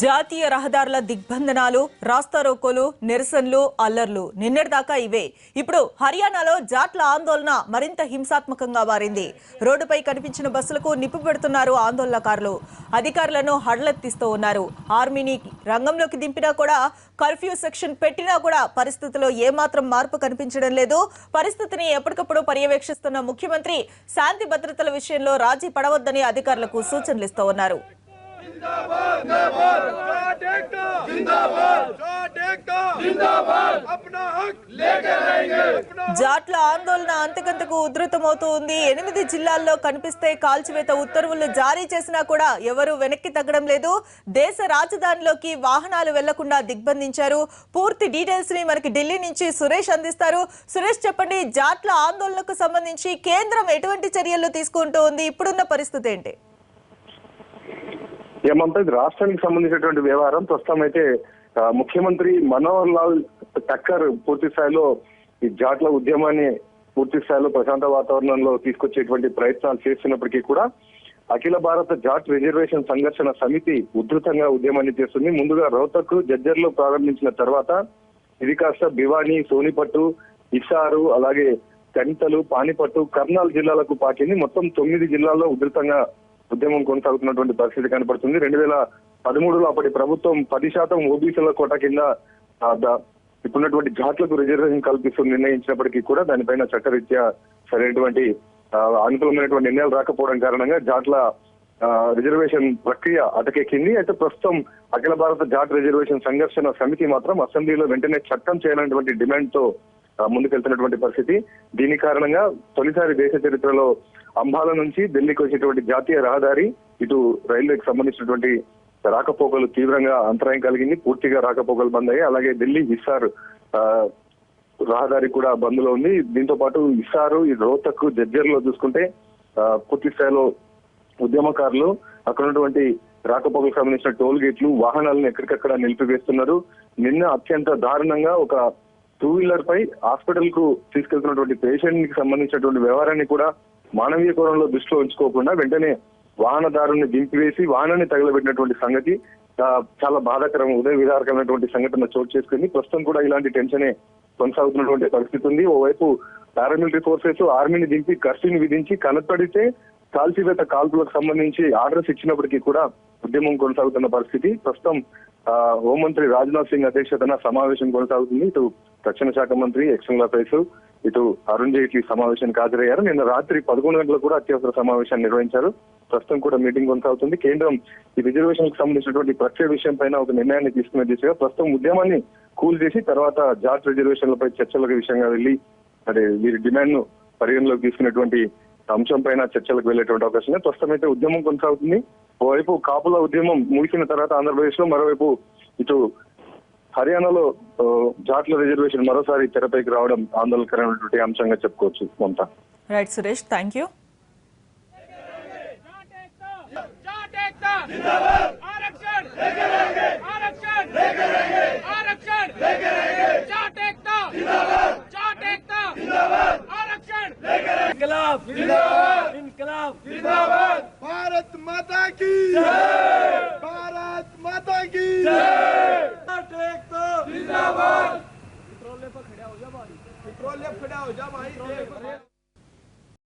జాతీయ రహదారుల దిగ్బంధనాలు, రాస్తారోకోలు, నిరసనలు, అల్లర్లు నిన్నటిదాకా ఇవే. ఇప్పుడు హర్యానాలో జాట్ల ఆందోళన మరింత హింసాత్మకంగా మారింది. రోడ్డుపై కనిపించిన బస్సులకు నిప్పు పెడుతున్నారు ఆందోళనకారులు. అధికారులను హడలెత్తిస్తూ ఉన్నారు. ఆర్మీని రంగంలోకి దింపినా కూడా, కర్ఫ్యూ సెక్షన్ పెట్టినా కూడా పరిస్థితిలో ఏమాత్రం మార్పు కనిపించడం లేదు. పరిస్థితిని ఎప్పటికప్పుడు పర్యవేక్షిస్తున్న ముఖ్యమంత్రి శాంతి భద్రతల విషయంలో రాజీ పడవద్దని అధికారులకు సూచనలు ఇస్తూ ఉన్నారు. జాట్ల ఆందోళన అంతకంతకు ఉధృతమవుతూ ఉంది. 8 జిల్లాల్లో కనిపిస్తే కాల్చివేత ఉత్తర్వులు జారీ చేసినా కూడా ఎవరూ వెనక్కి తగ్గడం లేదు. దేశ రాజధానిలోకి వాహనాలు వెళ్లకుండా దిగ్బంధించారు. పూర్తి డీటెయిల్స్ ని మనకి ఢిల్లీ నుంచి సురేష్ అందిస్తారు. సురేష్, చెప్పండి, జాట్ల ఆందోళనకు సంబంధించి కేంద్రం ఎటువంటి చర్యలు తీసుకుంటూ ఉంది? ఇప్పుడున్న పరిస్థితి ఏంటి? ఏమంతా ఇది రాష్ట్రానికి సంబంధించినటువంటి వ్యవహారం. ప్రస్తుతం అయితే ముఖ్యమంత్రి మనోహర్ లాల్ ఠక్కర్ పూర్తి స్థాయిలో ఈ జాట్ల ఉద్యమాన్ని పూర్తి స్థాయిలో ప్రశాంత వాతావరణంలో తీసుకొచ్చేటువంటి ప్రయత్నాలు చేస్తున్నప్పటికీ కూడా అఖిల భారత జాట్ రిజర్వేషన్ సంఘర్షణ సమితి ఉధృతంగా ఉద్యమాన్ని చేస్తుంది. ముందుగా రోహ్తక్, జజ్జర్లో ప్రారంభించిన తర్వాత ఇది కాస్త భివానీ, సోనిపట్టు, హిసారు, అలాగే కంతలు, పానిపట్టు, కర్నాల్ జిల్లాలకు పాకింది. మొత్తం 9 జిల్లాల్లో ఉధృతంగా ఉద్యమం కొనసాగుతున్నటువంటి పరిస్థితి కనపడుతుంది. 2013లో అప్పటి ప్రభుత్వం 10% ఓబీసీల కోట కింద ఇప్పుడున్నటువంటి జాట్లకు రిజర్వేషన్ కల్పిస్తూ నిర్ణయించినప్పటికీ కూడా దానిపైన చట్టరీత్యా సరైనటువంటి అనుకూలమైనటువంటి నిర్ణయాలు రాకపోవడం కారణంగా జాట్ల రిజర్వేషన్ ప్రక్రియ అటకెక్కింది. అయితే ప్రస్తుతం అఖిల భారత జాట్ రిజర్వేషన్ సంఘర్షణ సమితి మాత్రం అసెంబ్లీలో వెంటనే చట్టం చేయాలన్నటువంటి డిమాండ్ తో ముందుకెళ్తున్నటువంటి పరిస్థితి. దీని కారణంగా తొలిసారి దేశ చరిత్రలో అంబాలా నుంచి ఢిల్లీకి వచ్చేటువంటి జాతీయ రహదారి, ఇటు రైల్వేకి సంబంధించినటువంటి రాకపోకలు తీవ్రంగా అంతరాయం కలిగింది. పూర్తిగా రాకపోకలు బంద్ అయ్యాయి. అలాగే ఢిల్లీ హిసార్ రహదారి కూడా బంద్ లో ఉంది. దీంతో పాటు హిసారు, ఈ రోహ్తక్, జజ్జర్లో చూసుకుంటే పూర్తి స్థాయిలో ఉద్యమకారులు అక్కడ ఉన్నటువంటి రాకపోకలకు సంబంధించిన టోల్ గేట్లు, వాహనాలను ఎక్కడికక్కడ నిలిపివేస్తున్నారు. నిన్న అత్యంత దారుణంగా ఒక 2 వీలర్ పై హాస్పిటల్ కు తీసుకెళ్తున్నటువంటి పేషెంట్ కి సంబంధించినటువంటి వ్యవహారాన్ని కూడా మానవీయ కోణంలో దృష్టిలో ఉంచుకోకుండా వెంటనే వాహనదారుని దింపివేసి వాహనాన్ని తగలబెట్టినటువంటి సంగతి చాలా బాధాకరం, ఉదయ విధారకమైనటువంటి సంఘటన చోటు చేసుకుంది. ప్రస్తుతం కూడా ఇలాంటి టెన్షనే కొనసాగుతున్నటువంటి పరిస్థితి ఉంది. ఓవైపు పారామిలిటరీ ఫోర్సెస్ ఆర్మీని దింపి కర్ఫ్యూని విధించి కనపడితే కాల్చివేత కాల్పులకు సంబంధించి ఆర్డర్స్ ఇచ్చినప్పటికీ కూడా ఉద్యమం కొనసాగుతున్న పరిస్థితి. ప్రస్తుతం హోంమంత్రి రాజ్నాథ్ సింగ్ అధ్యక్షతన సమావేశం కొనసాగుతుంది. ఇటు రక్షణ శాఖ మంత్రి, ఎక్స్టర్నల్ అఫైర్స్, ఇటు అరుణ్ జైట్లీ సమావేశానికి హాజరయ్యారు. నిన్న రాత్రి 11 గంటలకు కూడా అత్యవసర సమావేశాన్ని నిర్వహించారు. ప్రస్తుతం కూడా మీటింగ్ కొనసాగుతుంది. కేంద్రం ఈ రిజర్వేషన్ కు సంబంధించినటువంటి ప్రక్రియ విషయం పైన ఒక నిర్ణయాన్ని తీసుకునే దిశగా ప్రస్తుతం ఉద్యమాన్ని కూల్ చేసి తర్వాత జాట్ రిజర్వేషన్లపై చర్చలకు విషయంగా వెళ్లి వీరి డిమాండ్ ను పరిగణలోకి తీసుకునేటువంటి అంశం పైన చర్చలకు వెళ్లేటువంటి అవకాశం ఉంది. ప్రస్తుతం అయితే ఉద్యమం కొనసాగుతుంది. ఓవైపు కాపుల ఉద్యమం ముగిసిన తర్వాత ఆంధ్రప్రదేశ్ లో, మరోవైపు ఇటు హర్యానాలో జాట్ల రిజర్వేషన్ మరోసారి తెరపైకి రావడం ఆందోళనకరమైనటువంటి అంశంగా చెప్పుకోవచ్చు. Mamata. Right Suresh, thank you. Bharat माता की जय, भारत माता की जय। जिंदाबाद। पेट्रोल पे खड़ा हो जा भाई, पेट्रोल पे खड़ा हो जा भाई।